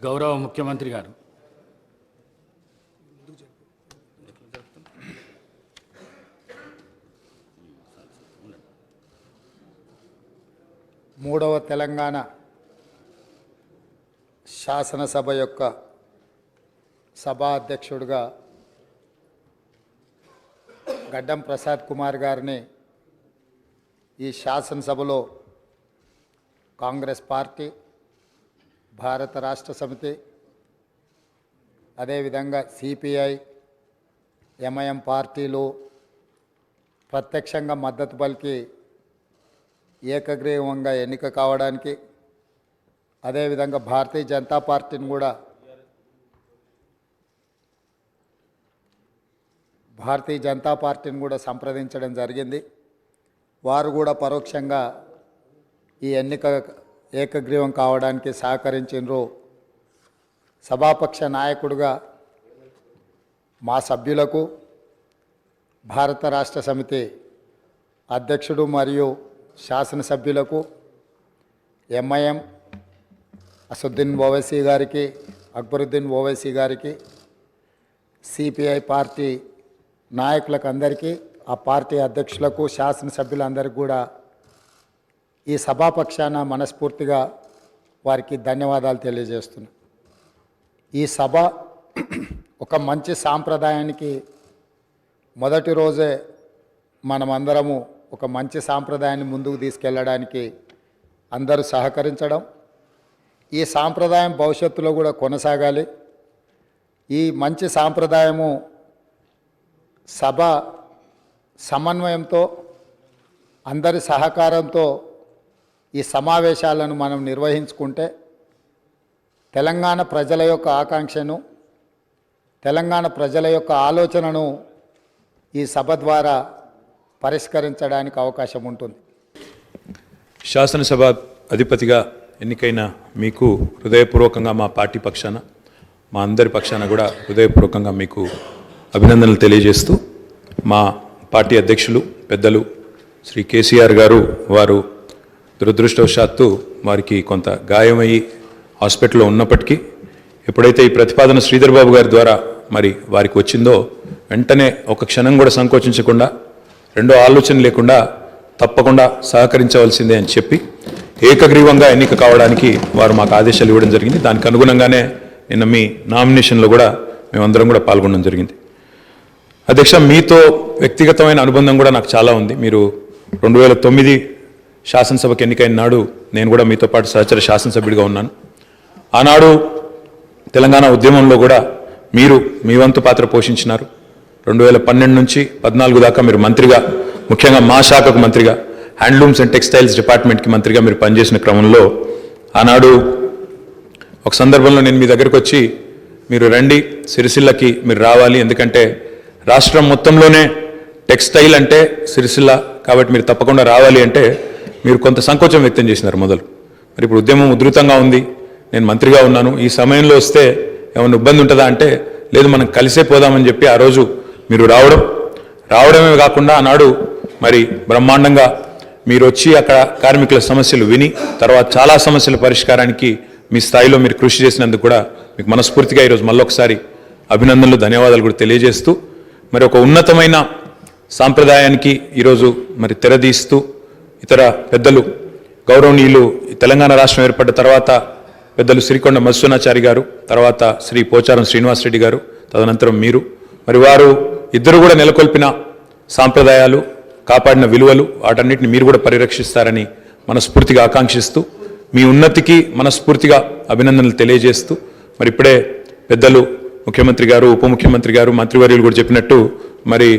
గౌరవ ముఖ్యమంత్రి గారు మూడవ తెలంగాణ శాసనసభ యొక్క సభా అధ్యక్షుడిగా గడ్డం ప్రసాద్ కుమార్ గారిని ఈ శాసనసభలో కాంగ్రెస్ పార్టీ, భారత రాష్ట్ర సమితి, అదేవిధంగా సిపిఐ, ఎంఐఎం పార్టీలు ప్రత్యక్షంగా మద్దతు పలికి ఏకగ్రీవంగా ఎన్నిక కావడానికి, అదేవిధంగా భారతీయ జనతా పార్టీని కూడా సంప్రదించడం జరిగింది. వారు కూడా పరోక్షంగా ఈ ఎన్నిక ఏకగ్రీవం కావడానికి సహకరించారు. సభాపక్ష నాయకుడిగా మా సభ్యులకు, భారత రాష్ట్ర సమితి అధ్యక్షుడు మరియు శాసనసభ్యులకు, ఎంఐఎం అసదుద్దీన్ ఓవైసీ గారికి, అక్బరుద్దీన్ ఓవైసీ గారికి, సిపిఐ పార్టీ నాయకులకు అందరికీ, ఆ పార్టీ అధ్యక్షులకు, శాసనసభ్యులందరికీ కూడా ఈ సభాపక్షాన మనస్ఫూర్తిగా వారికి ధన్యవాదాలు తెలియజేస్తున్నాను. ఈ సభ ఒక మంచి సాంప్రదాయానికి మొదటి రోజే మనమందరము ఒక మంచి సాంప్రదాయాన్ని ముందుకు తీసుకెళ్ళడానికి అందరూ సహకరించడం, ఈ సాంప్రదాయం భవిష్యత్తులో కూడా కొనసాగాలి. ఈ మంచి సాంప్రదాయము సభ సమన్వయంతో, అందరి సహకారంతో ఈ సమావేశాలను మనం నిర్వహించుకుంటే తెలంగాణ ప్రజల యొక్క ఆకాంక్షను, తెలంగాణ ప్రజల యొక్క ఆలోచనను ఈ సభ ద్వారా పరిష్కరించడానికి అవకాశం ఉంటుంది. శాసనసభ అధిపతిగా ఎన్నికైన మీకు హృదయపూర్వకంగా మా పార్టీ పక్షాన, మా అందరి పక్షాన కూడా హృదయపూర్వకంగా మీకు అభినందనలు తెలియజేస్తూ, మా పార్టీ అధ్యక్షులు పెద్దలు శ్రీ కేసీఆర్ గారు, వారు దురదృష్టవశాత్తు వారికి కొంత గాయమయ్యి హాస్పిటల్లో ఉన్నప్పటికీ ఎప్పుడైతే ఈ ప్రతిపాదన శ్రీధర్ బాబు గారి ద్వారా మరి వారికి వచ్చిందో వెంటనే ఒక క్షణం కూడా సంకోచించకుండా, రెండో ఆలోచన లేకుండా తప్పకుండా సహకరించవలసిందే అని చెప్పి ఏకగ్రీవంగా ఎన్నిక కావడానికి వారు మాకు ఆదేశాలు ఇవ్వడం జరిగింది. దానికి అనుగుణంగానే నిన్న మీ నామినేషన్లో కూడా మేమందరం కూడా పాల్గొనడం జరిగింది. అధ్యక్ష, మీతో వ్యక్తిగతమైన అనుబంధం కూడా నాకు చాలా ఉంది. మీరు 2009 శాసనసభకు ఎన్నికైన నాడు నేను కూడా మీతో పాటు సహచర శాసనసభ్యుడిగా ఉన్నాను. ఆనాడు తెలంగాణ ఉద్యమంలో కూడా మీరు మీ వంతు పాత్ర పోషించినారు. 2012 నుంచి 14 దాకా మీరు మంత్రిగా, ముఖ్యంగా మా శాఖకు మంత్రిగా, హ్యాండ్లూమ్స్ అండ్ టెక్స్టైల్స్ డిపార్ట్మెంట్కి మంత్రిగా మీరు పనిచేసిన క్రమంలో ఆనాడు ఒక సందర్భంలో నేను మీ దగ్గరకు వచ్చి, మీరు రండి సిరిసిల్లకి మీరు రావాలి, ఎందుకంటే రాష్ట్రం మొత్తంలోనే టెక్స్టైల్ అంటే సిరిసిల్ల కాబట్టి మీరు తప్పకుండా రావాలి అంటే మీరు కొంత సంకోచం వ్యక్తం చేసినారు మొదలు. మరి ఇప్పుడు ఉద్యమం ఉధృతంగా ఉంది, నేను మంత్రిగా ఉన్నాను, ఈ సమయంలో వస్తే ఏమైనా ఇబ్బంది ఉంటుందా అంటే లేదు, మనం కలిసే పోదామని చెప్పి ఆ రోజు మీరు రావడమే కాకుండా ఆనాడు మరి బ్రహ్మాండంగా మీరు వచ్చి అక్కడ కార్మికుల సమస్యలు విని తర్వాత చాలా సమస్యల పరిష్కారానికి మీ స్థాయిలో మీరు కృషి చేసినందుకు కూడా మీకు మనస్ఫూర్తిగా ఈరోజు మళ్ళొకసారి అభినందనలు, ధన్యవాదాలు కూడా తెలియజేస్తూ, మరి ఒక ఉన్నతమైన సాంప్రదాయానికి ఈరోజు మరి తెరదీస్తూ ఇతర పెద్దలు గౌరవనీయులు తెలంగాణ రాష్ట్రం ఏర్పడ్డ తర్వాత పెద్దలు శ్రీకొండ మధుసూదనాచారి గారు, తర్వాత శ్రీ పోచారం శ్రీనివాసరెడ్డి గారు, తదనంతరం మీరు, మరి వారు ఇద్దరు కూడా నెలకొల్పిన సాంప్రదాయాలు, కాపాడిన విలువలు, వాటన్నిటిని మీరు కూడా పరిరక్షిస్తారని మనస్ఫూర్తిగా ఆకాంక్షిస్తూ, మీ ఉన్నతికి మనస్ఫూర్తిగా అభినందనలు తెలియజేస్తూ, మరి ఇప్పుడే పెద్దలు ముఖ్యమంత్రి గారు, ఉప ముఖ్యమంత్రి గారు, మంత్రివర్యులు కూడా చెప్పినట్టు మరి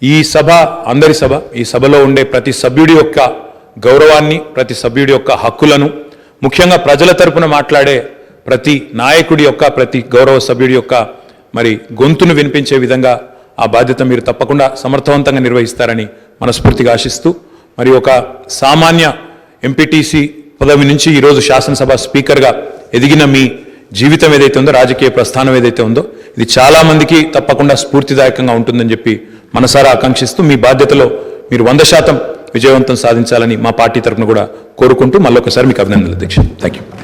ఈ సభ అందరి సభ, ఈ సభలో ఉండే ప్రతి సభ్యుడి యొక్క గౌరవాన్ని, ప్రతి సభ్యుడి యొక్క హక్కులను, ముఖ్యంగా ప్రజల తరపున మాట్లాడే ప్రతి నాయకుడి యొక్క, ప్రతి గౌరవ సభ్యుడి యొక్క మరి గొంతును వినిపించే విధంగా ఆ బాధ్యత మీరు తప్పకుండా సమర్థవంతంగా నిర్వహిస్తారని మనస్ఫూర్తిగా ఆశిస్తూ, మరి ఒక సామాన్య ఎంపీటీసీ పదవి నుంచి ఈరోజు శాసనసభ స్పీకర్గా ఎదిగిన మీ జీవితం ఏదైతే ఉందో, రాజకీయ ప్రస్థానం ఏదైతే ఉందో, ఇది చాలామందికి తప్పకుండా స్ఫూర్తిదాయకంగా ఉంటుందని చెప్పి మనసారా ఆకాంక్షిస్తూ, మీ బాధ్యతలో మీరు 100% విజయవంతం సాధించాలని మా పార్టీ తరఫున కూడా కోరుకుంటూ మళ్ళొకసారి మీకు అభినందనలు అధ్యక్ష. Thank you.